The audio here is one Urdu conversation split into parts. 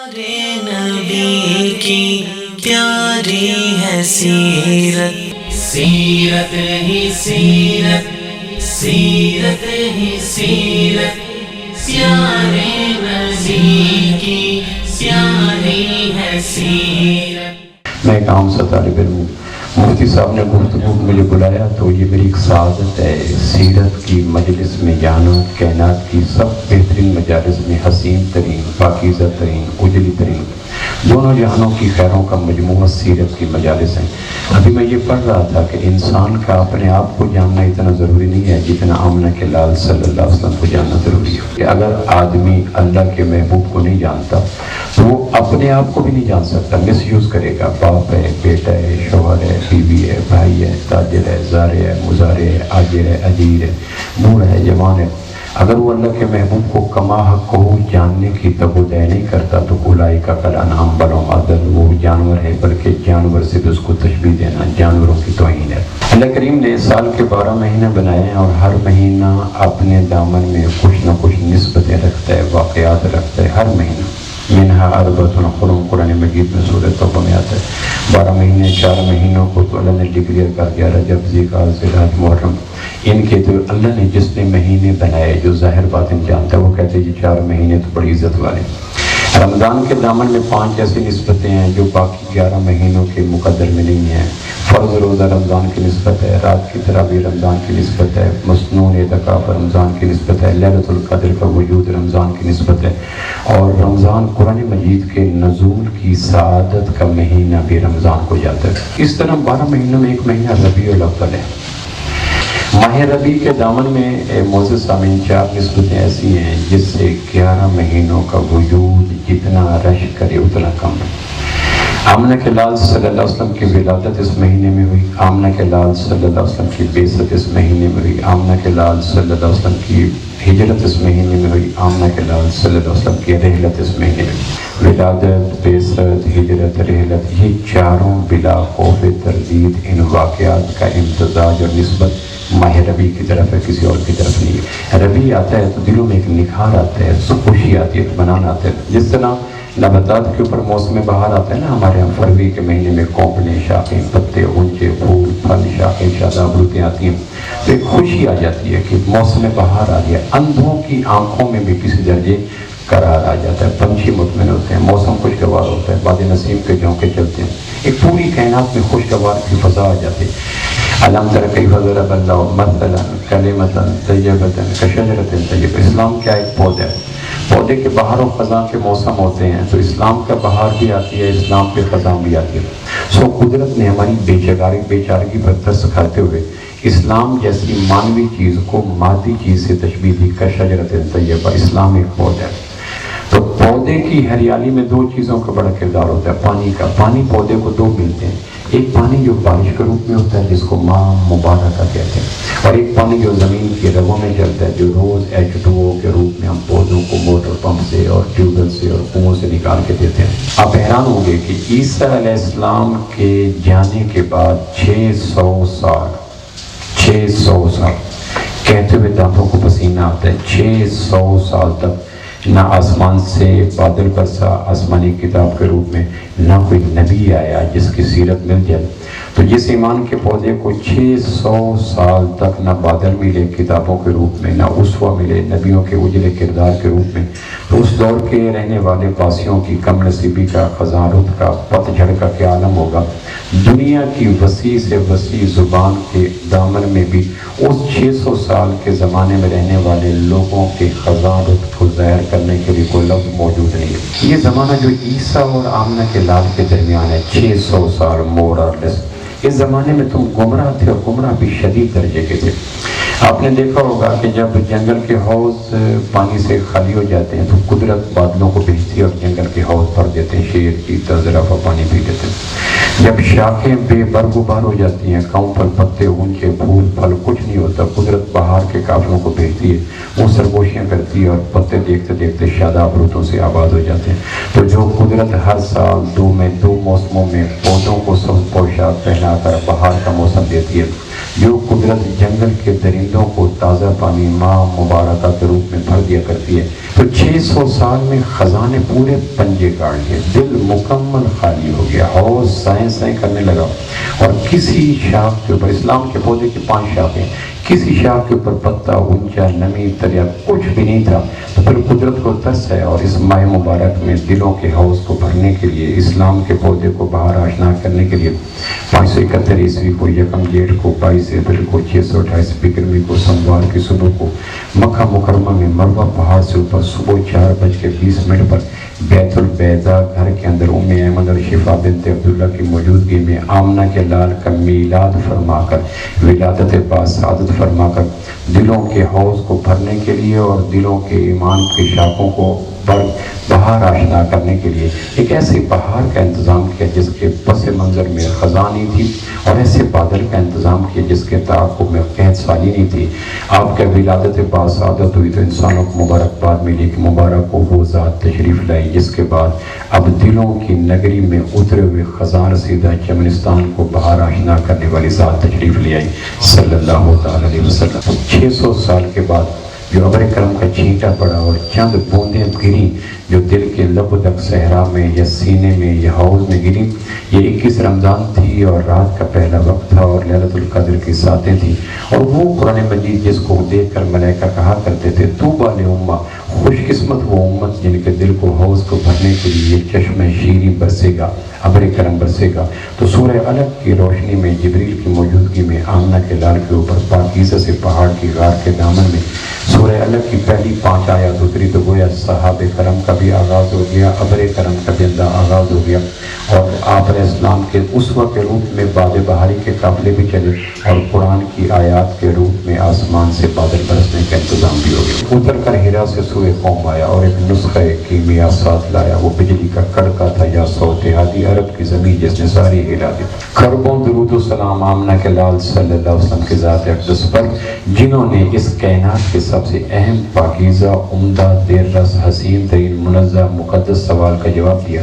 نبی کی پیاری ہے سیرت، سیرت ہی سیرت، سیرت ہی سیرت، پیارے نبی کی پیاری ہے سیرت۔ میں ایک عام سا طالب علم ہوں، مفتی صاحب نے گفتگو مجھے بلایا تو یہ میری ایک سعادت ہے سیرت کی مجلس میں جانا۔ کائنات کی سب بہترین مجالس میں حسین ترین، پاکیزہ ترین، اجلی ترین، دونوں جہانوں کی خیروں کا مجموعہ سیرت کی مجالس ہیں۔ ابھی میں یہ پڑھ رہا تھا کہ انسان کا اپنے آپ کو جاننا اتنا ضروری نہیں ہے جتنا آمنہ کے لال صلی اللہ علیہ وسلم کو جاننا ضروری ہے۔ کہ اگر آدمی اللہ کے محبوب کو نہیں جانتا تو وہ اپنے آپ کو بھی نہیں جان سکتا، مس یوز کرے گا۔ باپ ہے، بیٹا ہے، شوہر ہے، بیوی ہے، بھائی ہے، تاجر ہے، زارع ہے، مزارع ہے، آجر ہے، اجیر ہے، بوڑھا ہے، جوان ہے، اگر وہ اللہ کے محبوب کو کما حق کو جاننے کی تبودع نہیں کرتا تو اولئک کالانعام بل ھم اضل، وہ جانور ہے بلکہ جانور سے بھی اس کو تشبیہ دینا جانوروں کی توہین ہے۔ اللہ کریم نے سال کے 12 مہینے بنائے ہیں اور ہر مہینہ اپنے دامن میں کچھ نہ کچھ نسبتیں رکھتا ہے، واقعات رکھتا ہے۔ ہر مہینہ منہا اربعۃ حرم، قرآن مجید میں سورہ توبہ میں آتا ہے۔ 12 مہینے، 4 مہینوں کو تو اللہ نے ڈکلیئر کر دیا، رجب، ذوالقعدہ، ذوالحج، محرم۔ ان کے تو اللہ نے جس نے مہینے بنائے، جو ظاہر باطن جانتا ہے، وہ کہتے ہیں یہ 4 مہینے تو بڑی عزت والے۔ رمضان کے دامن میں 5 ایسی نسبتیں ہیں جو باقی 11 مہینوں کے مقدر میں نہیں ہیں۔ فرض روزہ رمضان کی نسبت ہے، رات کی تراویح رمضان کی نسبت ہے، مسنون اعتکاف رمضان کی نسبت ہے، لیلۃ القدر کا وجود رمضان کی نسبت ہے، اور رمضان قرآن مجید کے نزول کی سعادت کا مہینہ بھی رمضان کو جاتا ہے۔ اس طرح 12 مہینوں میں ایک مہینہ ربیع الاول ہے۔ ماہ ربیع کے دامن میں معزز سامعین 4 نسبتیں ایسی ہیں جس سے 11 مہینوں کا وجود جتنا رش کرے اتنا کم ہے۔ آمنہ کے لال صلی اللہ علیہ وسلم کی ولادت اس مہینے میں ہوئی، آمنہ کے لال صلی اللہ علیہ وسلم کی بعثت اس مہینے میں ہوئی، آمنہ کے لال صلی اللہ علیہ وسلم کی ہجرت اس مہینے میں ہوئی، آمنہ کے لال صلی اللہ علیہ وسلم کی رحلت اس مہینے میں ہوئی۔ ولادت، بعثت، ہجرت، رحلت، یہ چاروں بلا خوف تردید ان واقعات کا امتزاج اور نسبت ماہ ربیع کی طرف ہے، کسی اور کی طرف نہیں ہے۔ ربیع آتا ہے تو دلوں میں ایک نکھار آتا ہے، خوشی آتی ہے، اطمینان آتا ہے۔ جس طرح نباتات کے اوپر موسم بہار آتا ہے نا، ہمارے یہاں فروری کے مہینے میں کونپلیں، شاخیں، پتے، غنچے، پھول، پھل، شاخیں، شاداب روتیں آتی ہیں تو ایک خوشی آ جاتی ہے کہ موسم بہار آ گیا۔ اندھوں کی آنکھوں میں بھی کسی درجے قرار آ جاتا ہے، پنچھی مطمئن ہوتے ہیں، موسم خوشگوار ہوتا ہے، باد نسیم کے جھونکے چلتے ہیں، ایک پوری کائنات میں خوشگوار کی فضا آ جاتی ہے۔ علم تر کیف ضرب اللہ مثلا کلمۃ طیبۃ کشجرۃ طیبۃ۔ اسلام کیا ایک پودا ہے، پودے کے بہار و خزاں کے موسم ہوتے ہیں تو اسلام کا بہار بھی آتی ہے، اسلام کے خزاں بھی آتی ہے۔ سو قدرت نے ہماری بیچارگی پر ترس کھاتے ہوئے اسلام جیسی مانوی چیز کو مادی چیز سے تشبیہ دی، کشجرۃ طیبہ۔ اسلام ایک پودا ہے تو پودے کی ہریالی میں 2 چیزوں کا بڑا کردار ہوتا ہے۔ پانی کا، پانی پودے کو 2 ملتے ہیں، ایک پانی جو بارش کے روپ میں ہوتا ہے جس کو ماء مبارکہ کہتے ہیں، اور ایک پانی جو زمین کی رگوں میں چلتا ہے جو روز H2O کے روپ میں ہم پودوں کو موٹر پمپ سے اور ٹیوب ویل سے اور کنووں سے نکال کے دیتے ہیں۔ آپ حیران ہوں گے کہ عیسیٰ علیہ السلام کے جانے کے بعد 600 سال کہتے ہوئے دانتوں کو پسینہ آتا ہے، 600 سال تک نہ آسمان سے بادل برسا آسمانی کتاب کے روپ میں، نہ کوئی نبی آیا جس کی سیرت مل جائے۔ تو جس ایمان کے پودے کو 600 سال تک نہ بادل ملے کتابوں کے روپ میں، نہ اسوہ ملے نبیوں کے اجلے کردار کے روپ میں، تو اس دور کے رہنے والے پاسیوں کی کم نصیبی کا، خزانت کا، پت جھڑ کا کیا عالم ہوگا۔ دنیا کی وسیع سے وسیع زبان کے دامن میں بھی اس 600 سال کے زمانے میں رہنے والے لوگوں کے خزانت کو ظاہر کرنے کے لیے کوئی لفظ موجود نہیں ہے۔ یہ زمانہ جو عیسیٰ اور آمنہ کے لال کے درمیان ہے، 600 سال مور اور لیس، اس زمانے میں تم گمراہ تھے اور گمراہ بھی شدید درجے کے تھے۔ آپ نے دیکھا ہوگا کہ جب جنگل کے حوض پانی سے خالی ہو جاتے ہیں تو قدرت بادلوں کو بھیجتی ہے اور جنگل کے حوض بھر دیتے ہیں، شیر کی تزرافہ پانی پی لیتے ہیں۔ جب شاخیں بے برگ و بار ہو جاتی ہیں، کاؤں پھل، پتے، غنچے، پھول، پھل کچھ نہیں ہوتا، قدرت بہار کے قافلوں کو بھیجتی ہے، وہ سرگوشیاں کرتی ہے اور پتے دیکھتے دیکھتے شاداب رتوں سے آباد ہو جاتے ہیں۔ تو جو قدرت ہر سال 2 موسموں میں پودوں کو سبز پوشاک پہنا کر بہار کا موسم دیتی ہے، جو قدرت جنگل کے درندوں کو تازہ پانی ماں مبارکہ کے روپ میں بھر دیا کرتی ہے، تو 600 سال میں خزانے پورے پنجے کاٹ لیے، دل مکمل خالی ہو گیا، حوض سائیں سائیں کرنے لگا، اور کسی شاخ کے اوپر، اسلام کے پودے کی 5 شاخیں، کسی شاخ کے اوپر پتا اونچا نمی تریا کچھ بھی نہیں تھا۔ تو پھر قدرت کو ترس ہے، اور اس ماہ مبارک میں دلوں کے حوض کو بھرنے کے لیے، اسلام کے پودے کو باہر آشنا کرنے کے لیے 571 عیسوی کو یکم جیٹھ کو، 22 اپریل کو، 628 بکرمی کو، سوموار کی صبح کو مکہ مکرمہ میں مروہ پہاڑ سے اوپر صبح 4:20 پر بیت البیضا گھر کے اندر ام ایمن اور شفا بنت عبداللہ کی موجودگی میں آمنہ کے لال کا میلاد فرما کر، ولادت باسعادت فرما کر، دلوں کے حوض کو بھرنے کے لیے اور دلوں کے ایمان کی شاخوں کو باہر آشنا کرنے کے لیے ایک ایسے پہاڑ کا انتظام کیا جس کے پس منظر میں خزانی تھی، اور ایسے بادل کا انتظام کیا جس کے تعاقب میں قحط سالی نہیں تھی۔ آپ کا ولادت باسعادت ہوئی تو انسانوں کو مبارکباد ملی کہ مبارک کو وہ ذات تشریف لائی جس کے بعد اب دلوں کی نگری میں اترے ہوئے خزان رسیدہ چمنستان کو باہر آشنا کرنے والی ذات تشریف لے آئی صلی اللہ تعالی علیہ وسلم۔ 600 سال کے بعد جو ابر کرم کا چھینٹا پڑا اور چند بوندیں گری جو دل کے لب تک صحرا میں یا سینے میں یا حوض میں گری، یہ 21 رمضان تھی اور رات کا پہلا وقت تھا اور لیلۃ القدر کی ساتیں تھیں، اور وہ قرآن مجید جس کو دیکھ کر ملائکہ کہا کرتے تھے طوبیٰ لامہ، خوش قسمت وہ امت جن کے دل کو حوض کو بھرنے کے لیے چشمہ شیریں برسے گا، ابر کرم برسے گا۔ تو سورہ علق کی روشنی میں جبریل کی موجودگی میں آمنہ کے لال کے اوپر پاکیزہ سے پہاڑ کی غار کے دامن میں سورہ علق کی پہلی 5 آیات اتری تو گویا صحابہ کرم کا بھی آغاز ہو گیا، ابر کرم کا بھی آغاز ہو گیا، اور آپ علیہ السلام کے اسوہ کے روپ میں باد بہاری کے قافلے بھی چلے، اور قرآن کی آیات کے روپ میں آسمان سے بادل برسنے کا انتظام بھی ہو گیا۔ اتر کر ہیرا سے سوئے قوم آیا اور ایک نسخہ کیمیا ساتھ لایا، وہ بجلی کا کڑکا تھا یا صوت ہادی عرب کی زمین جس نے ساری ہلا دی۔ خربوں درود و سلام آمنہ کے لال صلی اللہ علیہ وسلم کے ذات اقدس پر، جنہوں نے اس کائنات کے سب سے اہم، پاکیزہ، عمدہ، دیر رس، حسین ترین، منزہ، مقدس سوال کا جواب دیا،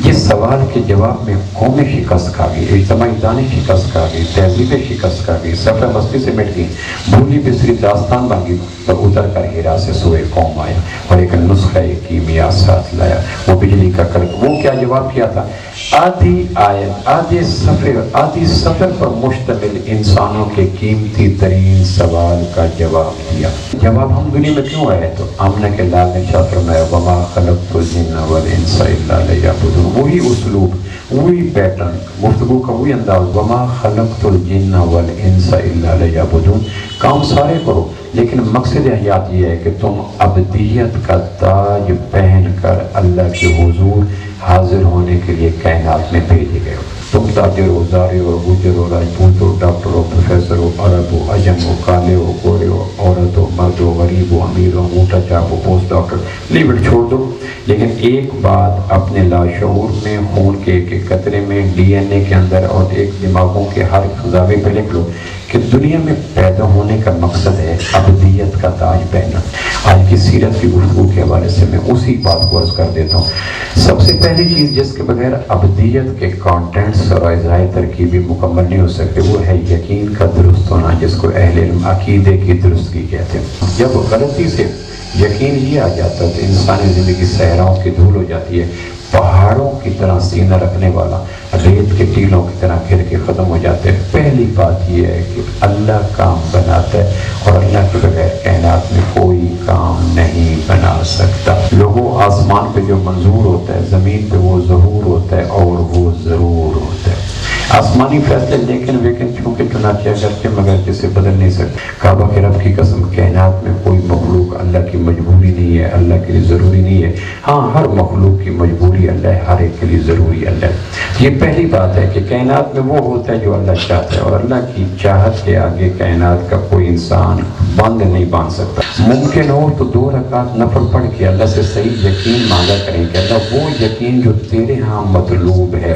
جس سوال کے جواب میں قومیں شکست کھا گئی، اجتماعی دانش شکست کھا گئی، تہذیبیں شکست کھا گئی، سفر مستی سے مٹ گئی، بھولی بسری داستان بن گئی، تو اتر کر ہیرا سے سوئے قوم آیا اور ایک نسخہ کیمیا ساتھ لایا، وہ بجلی کا کڑک۔ وہ کیا جواب کیا تھا؟ آدھی آیت، آدھی سفر پر مشتمل انسانوں کے قیمتی ترین سوال کا جواب دیا۔ جواب ہم دنیا میں کیوں آئے؟ تو آمنہ کے لال نے شاہ فرمایا وما خلقت الجن والانس الا لیعبدون۔ وہی اسلوب، وہی پیٹرن، گفتگو کا وہی انداز، وما خلقت الجن والانس الا لیعبدون۔ کام سارے کرو لیکن مقصد حیات یہ ہے کہ تم ابدیت کا تاج پہن کر اللہ کے حضور حاضر ہونے کے لیے کائنات میں بھیجے گئے ہو۔ تم تاجر ہو، زاری ہو، گوجر ہو، راجپوت ہو، ڈاکٹر ہو، پروفیسر ہو، عرب ہو، عجم ہو، کالے ہو، گورے ہو، عورت ہو، مرد ہو، غریب ہو، امیر ہو، انگوٹھا چاپ ہو، پوسٹ ڈاکٹر، لیو اٹ، چھوڑ دو، لیکن ایک بات اپنے لاشعور میں، خون کے ایک ایک قطرے میں، ڈی این اے کے اندر اور ایک دماغوں کے ہر خزاوے پہ لکھ لو کہ دنیا میں پیدا ہونے کا مقصد ہے ابدیت کا تاج پہننا۔ آج کی سیرت کی گفتگو کے حوالے سے میں اسی بات کو عرض کر دیتا ہوں۔ سب سے پہلی چیز جس کے بغیر ابدیت کے کانٹینٹس اور اجزائے ترکیبی مکمل نہیں ہو سکتے وہ ہے یقین کا درست ہونا، جس کو اہل علم عقیدے کی درستگی کہتے ہیں۔ جب غلطی سے یقین یہ آ جاتا ہے تو انسانی زندگی صحراؤں کی دھول ہو جاتی ہے، پہاڑوں کی طرح سینہ رکھنے والا ریت کے ٹیلوں کی طرح گر کے ختم ہو جاتے ہیں۔ پہلی بات یہ ہے کہ اللہ کام بناتا ہے اور اللہ کے بغیر کائنات میں کوئی کام نہیں بنا سکتا۔ لوگوں آسمان پہ جو منظور ہوتا ہے زمین پہ وہ ظہور ہوتا ہے اور وہ ضرور ہوتا ہے۔ آسمانی فیصلے لیکن چونکہ چنانچہ کرتے مگر جسے بدل نہیں سکتے۔ کعبہ کے رب کی قسم کائنات میں کوئی مخلوق اللہ کی مجبوری نہیں ہے، اللہ کے لیے ضروری نہیں ہے۔ ہاں ہر مخلوق کی مجبوری اللہ ہے، ہر ایک کے لیے ضروری اللہ ہے۔ یہ پہلی بات ہے کہ کائنات میں وہ ہوتا ہے جو اللہ چاہتا ہے، اور اللہ کی چاہت کے آگے کائنات کا کوئی انسان بند نہیں باندھ سکتا۔ ممکن ہو تو 2 رکعت نفل پڑھ کے اللہ سے صحیح یقین مانگا کریں کہ اللہ وہ یقین جو تیرے ہاں مطلوب ہے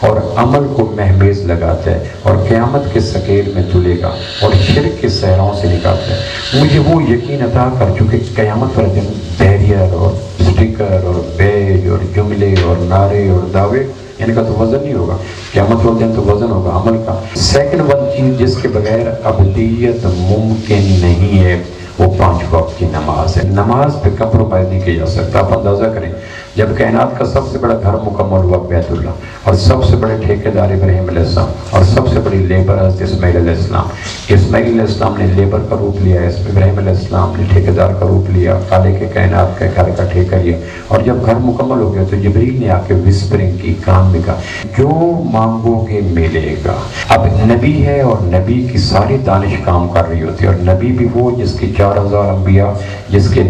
اور عمل کو محمیز لگاتا ہے اور قیامت کے سکیل میں تلے گا اور شرک کے صحراؤں سے نکالتا ہے، مجھے وہ یقین عطا کر چکے قیامت پر دن بیریئر اور سٹیکر اور بیج اور جملے اور نعرے اور دعوے ان کا تو وزن نہیں ہوگا، قیامت والے دن تو وزن ہوگا عمل کا۔ سیکنڈ ون چیز جس کے بغیر ابدیت ممکن نہیں ہے وہ 5 وقت کی نماز ہے۔ نماز پہ کمپرومائز نہیں کیا جا سکتا۔ آپ اندازہ کریں جب کائنات کا سب سے بڑا گھر مکمل ہوا بیت اللہ، اور سب سے بڑے ٹھیکیدار ابراہیم علیہ السلام، اور سب سے بڑی لیبر حضرت اسماعیل علیہ السلام۔ اسماعیل علیہ السلام نے لیبر کا روپ لیا، ابراہیم علیہ السلام نے ٹھیکیدار کا روپ لیا، خالق کائنات کے گھر کا ٹھیکہ لیا، اور جب گھر مکمل ہو گیا تو جبریل نے آ کے وسپرنگ کی، کان میں کہا جو مانگو گے ملے گا۔ اب نبی ہے اور نبی کی ساری دانش کام کر رہی ہوتی ہے، اور نبی بھی وہ جس کی 4000 انبیاء جس کے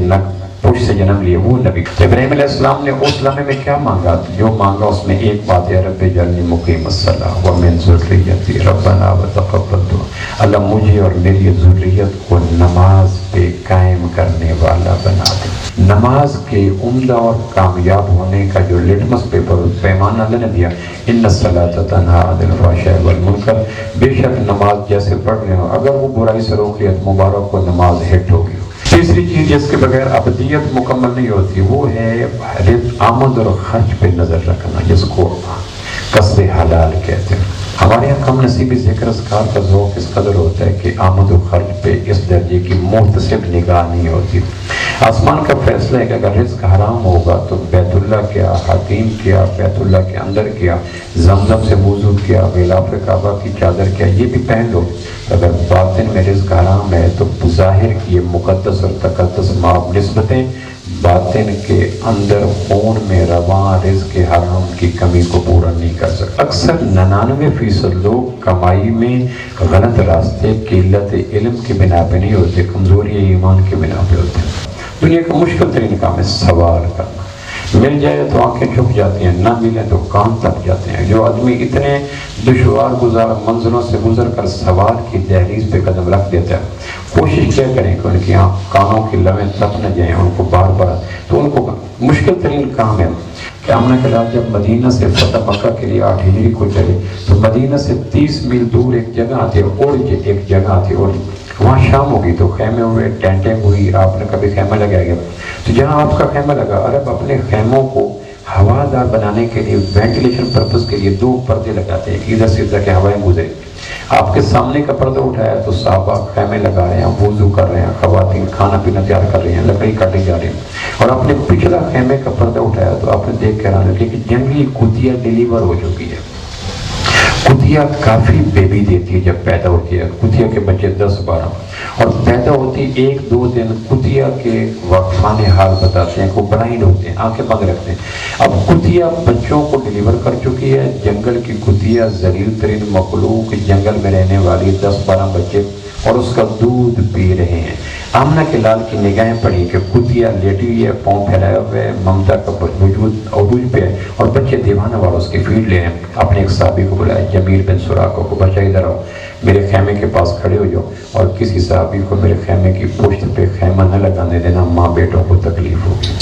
پشت سے جنم لیے، وہ نبی۔ ابراہیم علیہ السلام نے اس لمحے میں کیا مانگا؟ جو مانگا اس میں ایک بات ہے، رب اجعلنی مقیم الصلاۃ ومن ذریتی ربنا وتقبل دعاء، اللہ مجھے اور میری ذریت کو نماز پہ قائم کرنے والا بنا دے۔ نماز کے عمدہ اور کامیاب ہونے کا جو لٹمس پیپر پیمانہ اللہ نے دیا، ان الصلاۃ تنہی عن الفحشاء والمنکر، بے شک نماز جیسے پڑھ رہے ہو اگر وہ برائی سے روک لیا تو مبارک کو نماز ہٹ ہوگی۔ تیسری چیز جس کے بغیر ابدیت مکمل نہیں ہوتی وہ ہے آمد اور خرچ پہ نظر رکھنا، جس کو قصد حلال کہتے ہیں۔ ہمارے یہاں کم نصیبی ذکر اذکار کا ذوق اس قدر ہوتا ہے کہ آمد و خرچ پہ اس درجے کی محتسب نگاہ نہیں ہوتی۔ آسمان کا فیصلہ ہے کہ اگر رزق حرام ہوگا تو بیت اللہ کیا، حتیم کیا، بیت اللہ کے اندر کیا، زمزم سے وضو کیا، غلاف کعبہ کی چادر کیا، یہ بھی پہن لو۔ اگر باطن میں رزق حرام ہے تو ظاہر کی یہ مقدس اور تقدس معاف نسبتیں باطن کے اندر خون میں رواں رزق حرام کی کمی کو پورا نہیں کر سکتے۔ اکثر 99% لوگ کمائی میں غلط راستے، قلت علم کی بنا پہ نہیں ہوتے، کمزوری ایمان کی بنا پہ ہوتے ہیں۔ دنیا کا مشکل ترین کام ہے سوال کرنا، مل جائے تو آنکھیں جھک جاتی ہیں، نہ ملے تو کان تک جاتے ہیں۔ جو آدمی اتنے دشوار گزار منزلوں سے گزر کر سوال کی دہلیز پہ قدم رکھ دیتا ہے، کوشش کیا کریں کہ ان کی کانوں کی لویں تپ نہ جائیں، ان کو بار بار، تو ان کو مشکل ترین کام ہے کہ آمنہ کے لال جب مدینہ سے فتح مکہ کے لیے 8 ہجری کو چلے تو مدینہ سے 30 میل دور ایک جگہ آتی ہے، اور ایک جگہ آتی ہے، اور وہاں شام ہوگی تو خیمے ہوئے، ٹینٹیں ہوئی، آپ نے کبھی خیمہ لگایا گیا تو جہاں آپ کا خیمہ لگا، عرب اپنے خیموں کو ہوادار بنانے کے لیے وینٹیلیشن پرپس کے لیے 2 پردے لگاتے ہیں، ادھر سے ادھر کے ہوائیں گزرے۔ آپ کے سامنے کا پردہ اٹھایا تو صحابہ خیمے لگا رہے ہیں، وضو کر رہے ہیں، خواتین کھانا پینا تیار کر رہی ہیں، لکڑی کاٹی جا رہی ہیں، اور آپ نے پچھلا خیمے کا پردہ اٹھایا تو آپ نے دیکھ کے حیران لگی کہ جنگلی کتیا ڈیلیور ہو چکی ہے۔ کتیا کافی بیبی دیتی ہے جب پیدا ہوتی ہے، کتیا کے بچے 10-12، اور پیدا ہوتی 1-2 دن کتیا کے وقفان حال بتاتے ہیں، کو بلائنڈ ہوتے ہیں، آنکھیں بند رکھتے ہیں۔ اب کتیا بچوں کو ڈیلیور کر چکی ہے، جنگل کی کتیا ذلیل ترین مخلوق، جنگل میں رہنے والی 10-12 بچے، اور اس کا دودھ پی رہے ہیں۔ آمنہ کے لال کی نگاہیں پڑی کہ کتیا لیٹی ہوئی ہے، پاؤں پھیلایا ہوا ہے، ممتا کا وجود عروج پہ ہے، اور بچے دیوانہ والا اس کی فیڈ لے ہیں۔ اپنے ایک صحابی کو بلایا، جمیل بن سراقہ کو، بچہ ادھر آؤ، میرے خیمے کے پاس کھڑے ہو جاؤ، اور کسی صحابی کو میرے خیمے کی پشت پہ خیمہ نہ لگانے دینا، ماں بیٹوں کو تکلیف ہوگی۔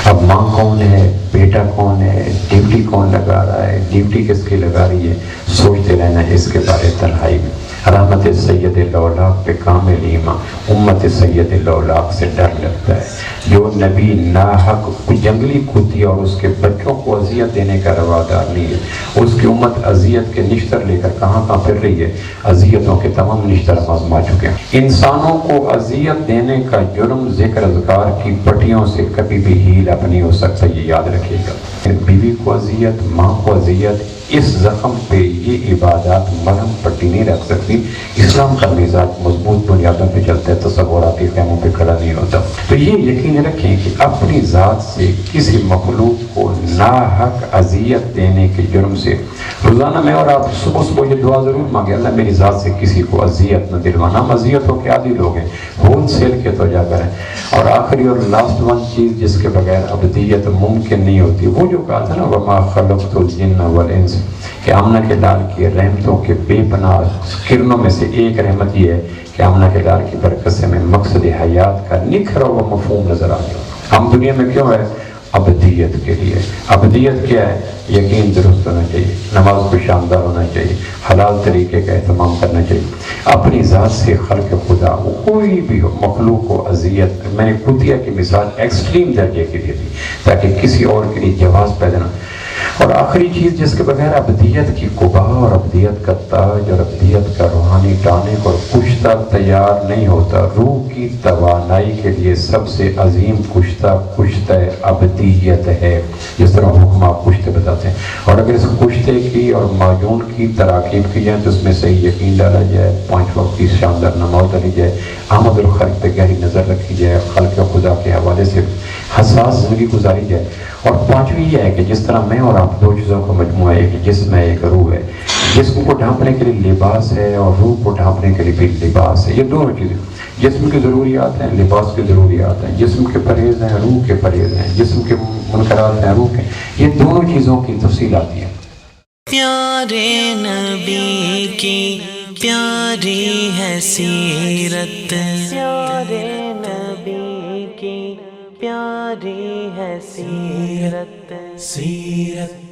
اب ماں کون ہے، بیٹا کون ہے، ڈیوٹی کون لگا رہا ہے، ڈیوٹی کس کی لگا رہی ہے، سوچتے رہنا اس کے بارے تنہائی میں۔ رحمت سید الاولاق پہ کامل ایمان، امت سید الاولاق سے ڈر لگتا ہے۔ جو نبی ناحق جنگلی کتیا اور اس کے بچوں کو اذیت دینے کا روادار نہیں ہے، اس کی امت اذیت کے نشتر لے کر کہاں پھر رہی ہے، اذیتوں کے تمام نشتر آزما چکے ہیں۔ انسانوں کو اذیت دینے کا جرم ذکر اذکار کی پٹیوں سے کبھی بھی ہیل اپ نہیں ہو سکتا، یہ یاد رکھیے گا۔ بیوی کو اذیت، ماں کو اذیت، اس زخم پہ یہ عبادات مرہم پٹی نہیں رکھ سکتی۔ اسلام کا مزاج مضبوط بنیادوں پہ چلتا ہے، تصوراتی خیموں پہ کھڑا نہیں ہوتا۔ تو یہ یقین رکھیں کہ اپنی ذات سے کسی مخلوق کو ناحق اذیت دینے کے جرم سے روزانہ میں اور آپ صبح یہ دعا ضرور مانگے، اللہ میری ذات سے کسی کو اذیت نہ دلوانا۔ ہم اذیتوں کے عادی لوگ ہیں، ہول سیل کے تو جا کر ہیں۔ اور آخری اور لاسٹ ون چیز جس کے بغیر ابدیت ممکن نہیں ہوتی، وہ جو کہا تھا نا وَمَا خَلَقْتُ الْجِنَّ وَالْإِنسَ، کہ آمنہ کے لال کی رحمتوں کے بے پناہ کرنوں میں سے ایک رحمت یہ ہے کہ آمنہ کے لال کی برکت سے ہمیں مقصد حیات کا نکھرا ہوا مفہوم نظر آ گیا۔ ہم دنیا میں کیوں ہے؟ ابدیت کے لیے۔ ابدیت کیا ہے؟ یقین درست ہونا چاہیے، نماز کو شاندار ہونا چاہیے، حلال طریقے کا اہتمام کرنا چاہیے، اپنی ذات سے خلق خدا وہ کوئی بھی ہو مخلوق کو اذیت۔ میں نے کتیا کی مثال ایکسٹریم درجے کے لیے دی تاکہ کسی اور کے لیے جواز پیدا نہ۔ اور آخری چیز جس کے بغیر ابدیت کی قبا اور ابدیت کا تاج اور ابدیت کا روحانی ٹانک اور کشتہ تیار نہیں ہوتا، روح کی توانائی کے لیے سب سے عظیم کشتہ ابدیت ہے، جس طرح حکم آپ کشتے بتاتے ہیں۔ اور اگر اس کشتے کی اور معجون کی تراکیب کی جائیں تو اس میں سے یقین ڈالا جائے، 5 وقت کی شاندار نماز ڈالی جائے، آمد الخلق پہ گہری نظر رکھی جائے، خلق خدا کے حوالے سے حساس زندگی گزاری جائے، اور 5ویں یہ ہے کہ جس طرح میں اور آپ 2 چیزوں کا مجموعہ ہے، ایک جسم ہے، ایک روح ہے۔ جسم کو ڈھانپنے کے لیے لباس ہے اور روح کو ڈھانپنے کے لیے بھی لباس ہے۔ یہ دونوں چیزیں جسم کی ضروریات ہیں، لباس کی ضروریات ہیں، جسم کے پرہیز ہیں، روح کے پرہیز ہیں، جسم کے منکرات ہیں، روح کے، یہ دونوں چیزوں کی تفصیل آتی ہے۔ پیارے نبی کی پیاری ہے سیرت، پیارے نبی کی پیاری ہے سیرت، سیرت